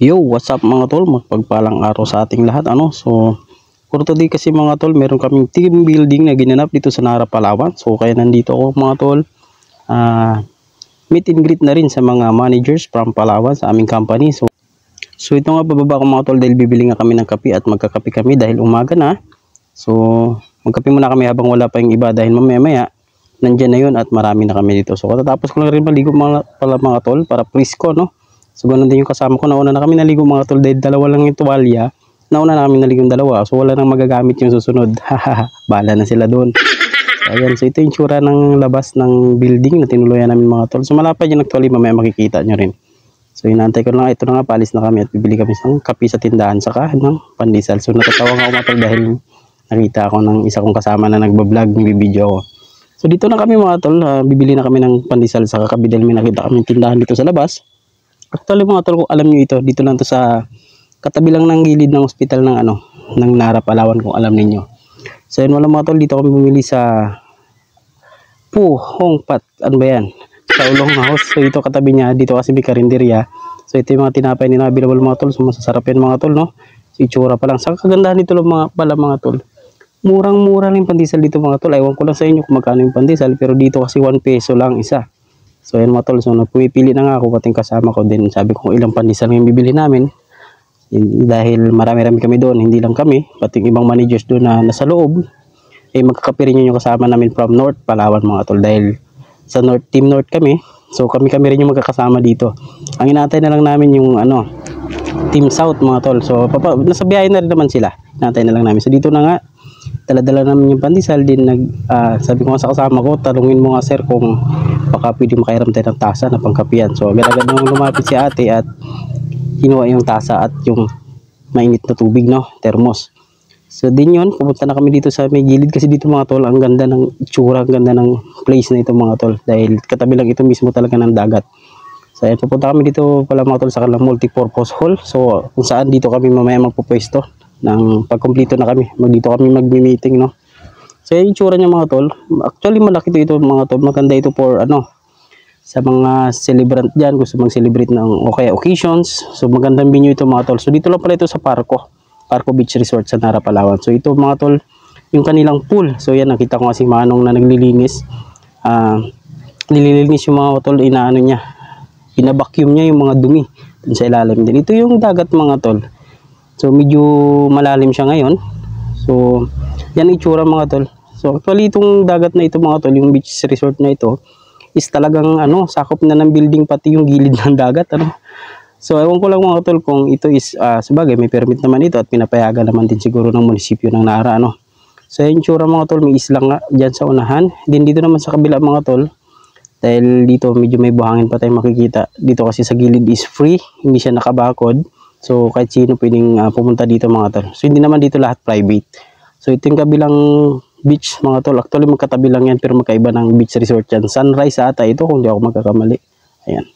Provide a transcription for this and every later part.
Yo, what's up mga tol? Magpagpalang araw sa ating lahat. So, for today kasi mga tol, meron kaming team building na ginanap dito sa Nara, Palawan. So, kaya nandito ako mga tol. Meet and greet na rin sa mga managers from Palawan sa aming company. So ito nga bababa ko mga tol dahil bibili nga kami ng kape at magkakape kami dahil umaga na. So, magkape muna kami habang wala pa yung iba dahil mamaya nandyan na yun at marami na kami dito. So, katatapos ko lang rin maligo mga tol para presko, no? So ganun din yung kasama ko, nauna na kami naligo mga tol dahil dalawa lang yung tuwalya, nauna na kami naligo dalawa, so wala nang magagamit yung susunod. Bahala na sila doon. So, ayan, so ito yung tsura ng labas ng building na tinuluyan namin mga tol. So malapad yung actually, mamaya makikita nyo rin. So inaantay ko na nga, ito na nga, palis na kami at bibili kami ng kape sa tindahan saka ng pandesal. So natatawa nga ako mga tol dahil nakita ako ng isa kong kasama na nagbablog, nagbibideo ako. So dito na kami mga tol, bibili na kami ng pandesal saka kape dahil may nakita kami tindahan dito sa labas. Actually mga tol, kung alam nyo ito, dito lang to sa katabi lang ng gilid ng ospital ng ng Nara, Palawan, kung alam niyo. So yun, wala mga tol, dito kami bumili sa Hong Pat, ano ba yan? Sa Ulong House. So ito katabi niya, dito kasi may karinderya. So ito yung mga tinapay nila available mga tol. So masasarap yan mga tol, no? So itsura pa lang. Sa kagandahan dito lang mga tol. Murang-mura lang yung pandesal dito mga tol. Ewan ko lang sa inyo kung magkano yung pandesal, pero dito kasi 1 peso lang isa. So ayan mga tol, so pumipili na nga ako pating kasama ko din. Sabi ko kung ilang pandesal yung bibili namin. Dahil marami-rami kami doon, hindi lang kami, pati ibang managers doon na nasa loob. Magkakape rin yung kasama namin from North Palawan mga tol. Dahil sa Team North kami, so kami rin yung magkakasama dito. Ang inaantay na lang namin yung Team South mga tol. So nasa biyahe na rin naman sila. Inaantay na lang namin. So dito na nga, dala-dala namin yung pandesal din. Sabi ko nga sa kasama ko, talungin mo nga sir kung baka pwede makairam tayo ng tasa na pangkapian. So agad-agad nang lumapit si ate at kinuha yung tasa at yung mainit na tubig, no, thermos. So din yun, pupunta na kami dito sa may gilid kasi dito mga tol, ang ganda ng itsura, ang ganda ng place na ito mga tol dahil katabi lang ito mismo talaga ng dagat. So ayan, pupunta kami dito pala mga tol sa kanilang multipurpose hall. So kung saan dito kami mamaya magpupwesto ng pagkumpleto na kami, dito kami magmi-meeting, no. So yung itsura niya mga tol, actually malaki ito mga tol, maganda ito for sa mga celebrant dyan, gusto mag-celebrate ng occasions. So magandang venue ito mga tol. So dito lang pala ito sa Parco Beach Resort sa Nara, Palawan. So ito mga tol, yung kanilang pool. So yan, nakita ko kasi manong na naglilinis. Nililinis yung mga tol, niya, pinabacuum niya yung mga dumi dun sa ilalim din. Ito yung dagat mga tol. So medyo malalim siya ngayon. So yan ang itsura mga tol. So actually itong dagat na ito mga tol, yung beach resort na ito is talagang sakop na ng building pati yung gilid ng dagat, So ewan ko lang mga tol kung ito is sabagay may permit naman ito at pinapayagan naman din siguro ng munisipyo ng Nara, So yung itsura mga tol, may islang nga dyan sa unahan. Din dito naman sa kabila mga tol, dahil dito medyo may buhangin pa tayong makikita. Dito kasi sa gilid is free, hindi siya nakabakod. So kahit sino pwedeng pumunta dito mga tol. So hindi naman dito lahat private. So ito yung kabilang beach mga tol. Actually magkatabi lang yan pero magkaiba ng beach resort yan. Sunrise ata ito kung di ako magkakamali. Ayan.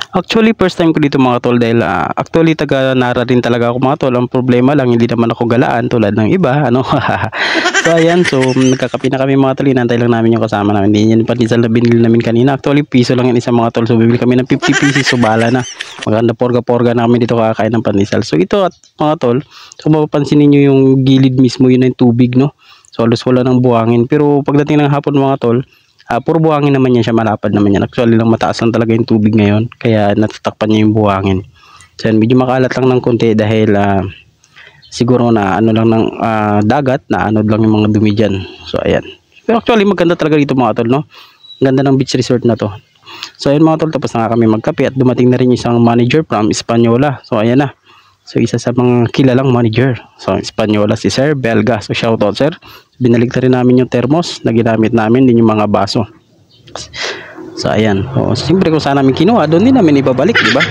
Actually first time ko dito mga tol dahil actually taga Nara rin talaga ako mga tol. Ang problema lang hindi naman ako galaan tulad ng iba, So ayan, so nagkakape na kami mga tol, inantay lang namin yung kasama namin. Hindi yan pandesal na binili namin kanina. Actually piso lang yan isa mga tol. So bibili kami ng 50 pieces, so bahala na. Maganda porga-porga na kami dito kakain ng pandesal. So ito at mga tol, kung mapapansin niyo yung gilid mismo, yun yung tubig, no. So halos wala ng buhangin. Pero pagdating ng hapon mga tol, puro buhangin naman yan siya, malapad naman yan. Actually lang mataas lang talaga yung tubig ngayon, kaya natatakpan niya yung buhangin. So medyo makalat lang ng konti dahil siguro na lang ng dagat, na lang yung mga dumi dyan. So ayan. Pero actually maganda talaga dito mga tol, no. Ganda ng beach resort na to. So ayan mga tol, tapos na kami magkape at dumating na rin isang manager from Hispaniola. So ayan na. So isa sa mga kilalang manager. So Hispaniola si Sir Belga. So shoutout sir. Binalik na rin namin yung thermos na ginamit namin, din yung mga baso. So ayan. So siyempre kung saan namin kinuha, doon din namin ibabalik, di ba?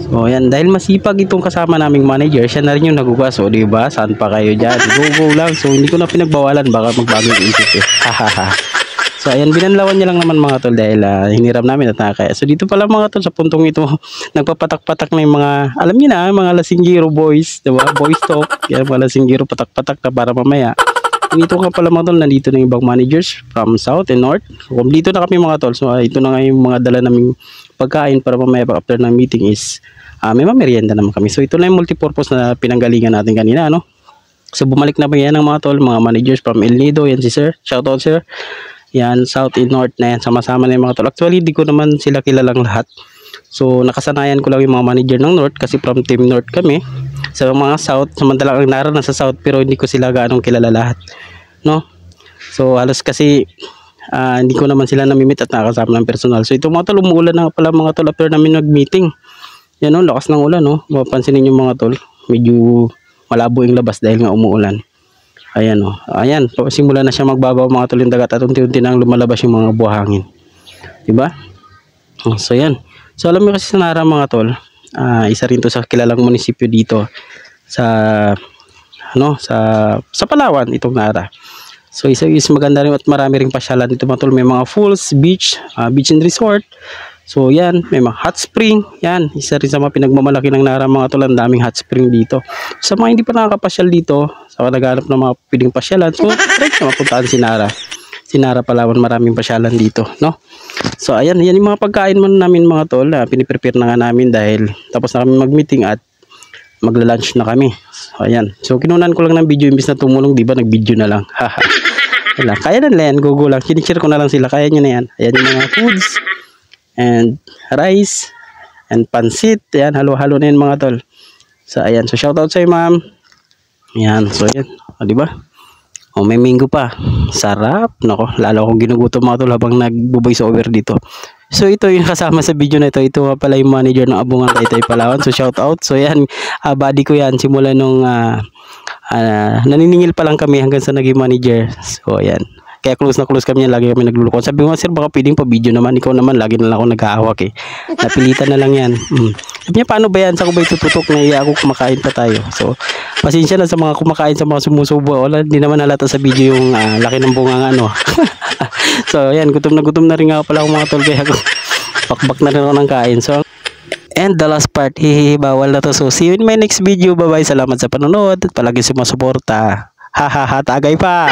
So ayan, dahil masipag itong kasama naming manager, siya na rin yung nagugas. So di ba? Saan pa kayo dyan? Go lang. So hindi ko na pinagbawalan, baka magbago yung isip eh. So ayan, binanlawan niya lang naman mga tol dahil hiniram namin at nakakaya. So dito pala mga tol, sa puntong ito, nagpapatak-patak na yung mga, alam niyo na, mga lasinggero boys, diba? Boys talk, yan mga lasinggero patak-patak na para mamaya. Dito ka pala mga tol, nandito na yung ibang managers from South and North. So dito na kami mga tol, so ito na nga yung mga dala naming pagkain para mamaya after ng meeting is may mamerienda naman kami. So ito na yung multipurpose na pinanggalingan natin kanina, ano. So bumalik na ba yan ng mga tol, mga managers from El Nido, yan si sir, shout out sir. Yan, South and North na yan, sama-sama na yung mga tol. Actually, di ko naman sila kilalang lahat. So, nakasanayan ko lang yung mga manager ng North kasi from Team North kami. Sa mga South, samantalang ang Nara nasa South pero hindi ko sila gaanong kilala lahat. No? So, halos kasi hindi ko naman sila namimit at nakasama ng personal. So, ito mga tol, umuulan na pala mga tol after namin nag-meeting. Yan o, lakas ng ulan o. Mapansinin yung mga tol, medyo malabo yung labas dahil nga umuulan. Ayan o. Ayan. Simula na siya magbabaw mga tol yung dagat at unti-unti nang lumalabas yung mga buhangin. Diba? So yan. So alam mo kasi sa Nara mga tol, isa rin to sa kilalang munisipyo dito sa sa Palawan itong Nara. So isa is maganda rin at marami ring pasyalan dito mga tol. May mga falls, beach and resort. So yan, may mga hot spring. Yan, isa rin sa mga pinagmamalaki ng Nara mga tol, ang daming hot spring dito. Sa mga hindi pa nakakapasyal dito, sa naghahanap ng mga piling pasyalan, so try na mapuntahan si Nara. Si Nara Palawan, maraming pasyalan dito, no? So ayan, yan yung mga pagkain man namin mga tol, piniprepare na nga namin dahil tapos na kami mag-meeting at magla-lunch na kami. So ayan, so kinunan ko lang ng video imbis na tumulong, di ba? Nag-video na lang. Haha. Kaya na yan, go lang. Sinishare ko na lang sila, kaya nyo na yan. Ayan yung mga foods and rice and pansit. Ayan, halo-halo na yan mga tol. So ayan, so shout out sa ma'am. Ayan, so ayan, di ba? May mango pa. Sarap. Nako, lalo akong ginugutom mga tol habang nag-voice over dito. So ito yung kasama sa video na ito. Ito nga pala yung manager ng Abungan Taytay Palawan. So shout out. So yan, buddy ko yan simula nung naniningil pa lang kami hanggang sa naging manager. So ayan. Kaya close na close kami yan. Lagi kami nagluloko. Sabi ko, sir, baka pwedeng pa video naman. Ikaw naman, lagi na lang ako nag-aawak eh. Napilitan na lang yan. Sabi niya, paano ba yan? Sa ko ba itututok na iya ako kumakain pa tayo? So, pasensya na sa mga kumakain, sa mga sumusubo. Wala, hindi naman halata sa video yung laki ng bunga ano. So, ayan, gutom na rin nga pala ako mga tol. Kaya ako, bakbak na rin ako ng kain. So, and the last part, bawal na to. So, see you in my next video. Bye-bye. Salamat sa panonood. At palagi sumasuporta. Tagay pa.